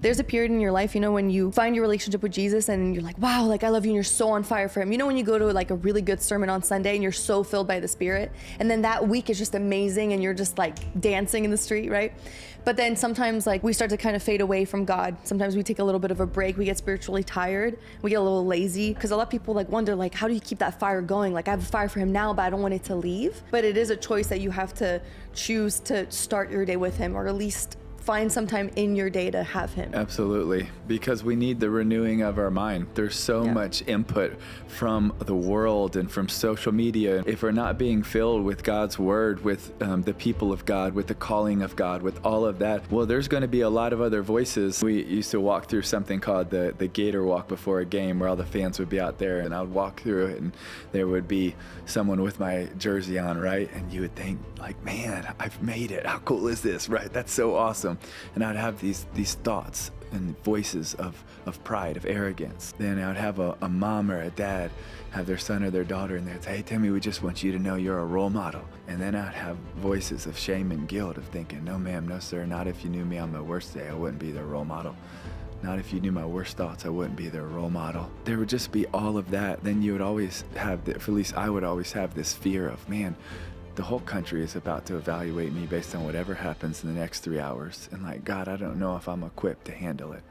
There's a period in your life, when you find your relationship with Jesus and you're like, wow, like I love you, and you're so on fire for him. When you go to like a really good sermon on Sunday and you're so filled by the Spirit, and then that week is just amazing and you're just like dancing in the street, right? But then sometimes like we start to kind of fade away from God. Sometimes we take a little bit of a break. We get spiritually tired. We get a little lazy, because a lot of people like wonder like, how do you keep that fire going? Like I have a fire for him now, but I don't want it to leave. But it is a choice that you have to choose to start your day with him, or at least find some time in your day to have him. Absolutely, because we need the renewing of our mind. There's so much input from the world and from social media. If we're not being filled with God's word, with the people of God, with the calling of God, with all of that, well, there's going to be a lot of other voices. We used to walk through something called the Gator Walk before a game, where all the fans would be out there, and I would walk through it, and there would be someone with my jersey on, right? And you would think like, man, I've made it. How cool is this, right? That's so awesome. And I'd have these thoughts and voices of pride, of arrogance. Then I would have a mom or a dad have their son or their daughter, and they'd say, hey, Timmy, we just want you to know you're a role model. And then I'd have voices of shame and guilt of thinking, no, ma'am, no, sir, not if you knew me on my worst day, I wouldn't be their role model. Not if you knew my worst thoughts, I wouldn't be their role model. There would just be all of that. Then you would always have, at least I would always have this fear of, man, the whole country is about to evaluate me based on whatever happens in the next 3 hours. And like, God, I don't know if I'm equipped to handle it.